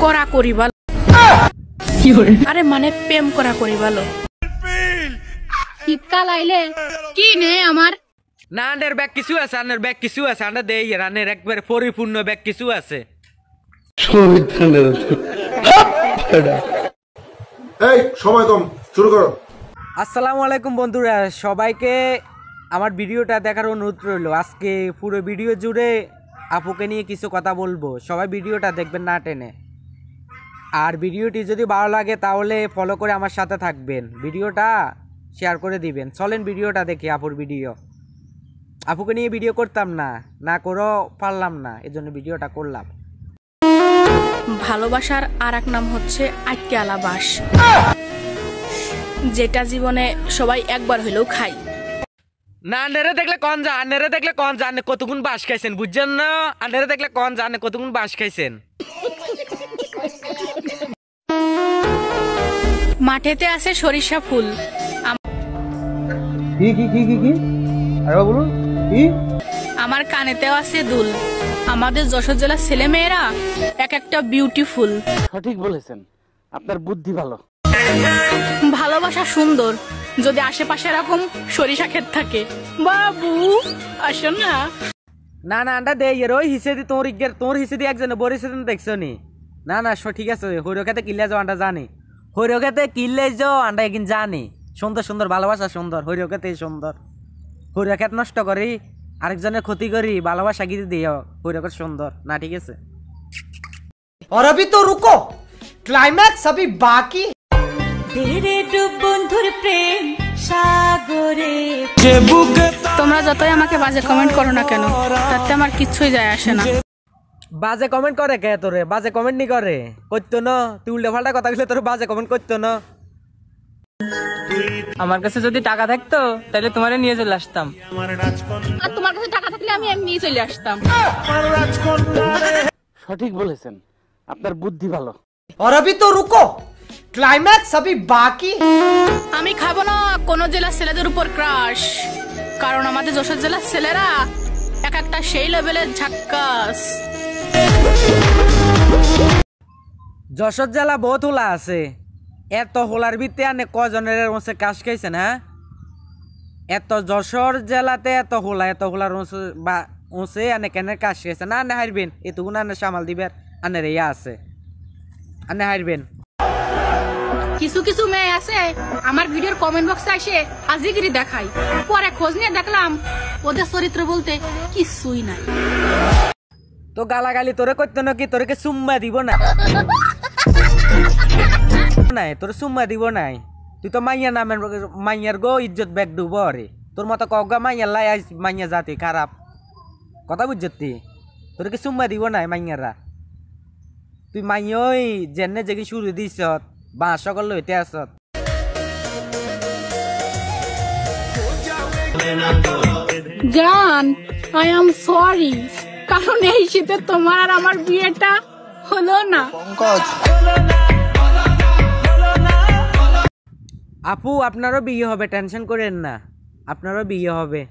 করা করি ভালো। আরে মানে প্রেম করা করি ভালো। শীতকাল আইলে কি নে আমার না আন্ডার ব্যাগ কিছু আছে, আন্ডার ব্যাগ কিছু আছে, আন্ডার দেই রানের একবারে পরিপূর্ণ ব্যাগ কিছু আছে। এই সময় কম, শুরু করো। আসসালামু আলাইকুম বন্ধুরা, সবাইকে আমার ভিডিওটা দেখার অনুরোধ রইল। আজকে পুরো ভিডিও জুড়ে আপুকে নিয়ে কিছু কথা বলবো, সবাই ভিডিওটা দেখবেন না টেনে। আর ভিডিওটি যদি ভালো লাগে তাহলে ফলো করে আমার সাথে থাকবেন, ভিডিওটা শেয়ার করে দিবেন। চলেন ভিডিওটা দেখি আপুর ভিডিও। আপুকে নিয়ে ভিডিও করতাম না, না করেও পারলাম না, এজন্য ভিডিওটা করলাম। ভালোবাসার আর এক নাম হচ্ছে আটকে আলা বাস, যেটা জীবনে সবাই একবার হইলেও খাই। না আন্ডারে দেখলে কন যা, আন্ডারে দেখলে কন যা, কতগুণ বাস খাইছেন বুঝছেন না? আন্ডারে দেখলে কন যা, কতগুণ বাস খাইছেন। মাঠেতে আছে সরিষা ফুল, কি কি কি কি কি আরে বলুন কি? আমার কানেতেও আছে দুল। আমাদের যশোর জেলার ছেলে মেয়েরা এক একটা বিউটিফুল। সঠিক বলেছেন, আপনার বুদ্ধি ভালো। ভালোবাসা সুন্দর যদি আশেপাশে এরকম সরিষা ক্ষেত থাকে। বাবু আসো না। না না আন্ডা দে এর ওই হিসেবে তোর হিসেবে একজনে বড় হিসেবে দেখছো নি? না না ঠিক আছে, হইরো খেতে কিল্লে যাও আন্ডা জানি, হইরো খেতে কিল্লে যাও আন্ডা একদিন জানি। সুন্দর সুন্দর ভালোবাসা সুন্দর, হইরো খেতে সুন্দর। হইরো খেত নষ্ট করি, আরেকজনের ক্ষতি করি, ভালোবাসা গিয়ে দিও। হইরো খেত সুন্দর না, ঠিক আছে। और अभी तो रुको, क्लाइमैक्स अभी बाकी। তোমরা যতই আমাকে বাজে কমেন্ট করো না কেন, তাতে আমার কিচ্ছুই যায় আসে না। বাজে কমেন্ট করে কে তোরে? বাজে কমেন্ট নি করে, করতো না। তুই উল্টা ফাল্টা কথা বললে তোর বাজে কমেন্ট করতো না। আমার কাছে যদি টাকা থাকতো তাহলে তোমারে নিয়ে চলে আসতাম। আর তোমার কাছে টাকা থাকলে আমি এমনি চলে আসতাম। সঠিক বলেছেন, আপনার বুদ্ধি ভালো। और अभी तो रुको, क्लाइमैक्स अभी बाकी। আমি খাবো না কোন জেলার ছেলেদের উপর ক্রাশ, কারণ আমাদের যশোর জেলার ছেলেরা এক একটা সেই লেভেলের ঝাক্কাস। যশোর জেলা বহুত হোলা আছে, এত হোলার ভিতরে আনে কজনের মধ্যে কাশ খাইছেন? হ্যাঁ, এত যশোর জেলাতে এত হোলার বা ওসে আনে কেন কাশ খাইছে না? আনে হারবেন, এতগুলো আনে সামাল দিবেন, আনের ইয়া আছে, আনে হারবেন। কিছু কিছু মেয়ে আছে আমার ভিডিওর কমেন্ট বক্সে এসে আজিগিরি দেখাই, পরে খোঁজ নিয়ে দেখলাম ওদের চরিত্র বলতে কিছুই নাই। তো গালাগালি তোরে করতো না কি? তোরে চুম্মা দিব না নাই, তোর চুম্মা দিব নাই। তুই তো মাইয়া নামের মাইয়ার গো ইজ্জত ব্যাগ ডুব রে। তোর মতো কগা মাইয়া লাই মাইয়া জাতি খারাপ কথা বুঝতি। তোর কি চুম্মা দিব নাই মাইয়ারা? তুই মাইয়ই জেনে জেগে শুরু দিছ বা সকল লইতে আসত। জান আই এম সরি, কারণ এই শীতে তোমার আর আমার বিয়েটা হলো না। আপু আপনারও বিয়ে হবে, টেনশন করেন না, আপনারও বিয়ে হবে।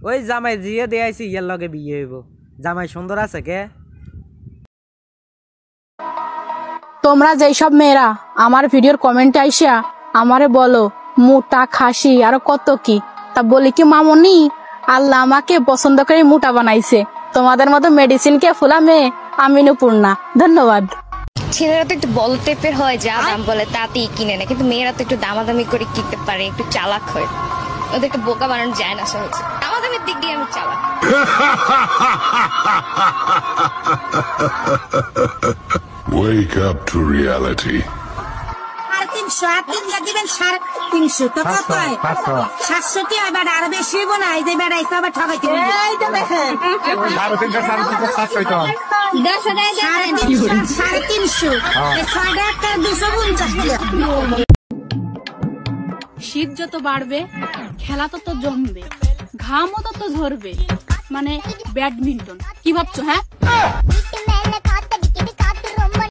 ওই জামাই জিয়ে দেয়াইছি, ইয়ার লগে বিয়ে হইব। জামাই সুন্দর আছে কে? তোমরা যেই সব মেয়েরা আমার ভিডিওর কমেন্টে আইসা আমারে বলো মোটা খাসি আর কত কি, তা বলি কি মামনি আল্লাহ আমাকে পছন্দ করে মোটা বানাইছে, তোমাদের মতো মেডিসিন কে ফুলা মেয়ে আমিনুপূর্ণা। ধন্যবাদ। ছেলেরা তো একটু বল টাইপের হয়, যা দাম বলে তাতেই কিনে না, কিন্তু মেয়েরা তো একটু দামাদামি করে কিনতে পারে, একটু চালাক হয়। ওদের একটু বোকা বানানো যায় না সহজে। দামাদামির দিক দিয়ে আমি চালাক। Wake up to reality. 350 দিবেন, 350 তো কত হয়? 700 কি হয়? বেড়া আরো বেশি হইব না? এই যে বেড়া এসে আবার ঠকাইতে হবে। এই তো দেখেন 350 শীত যত বাড়বে খেলা তত জমবে, ঘামও তত ঝরবে, মানে ব্যাডমিন্টন। কি ভাবছো? হ্যাঁ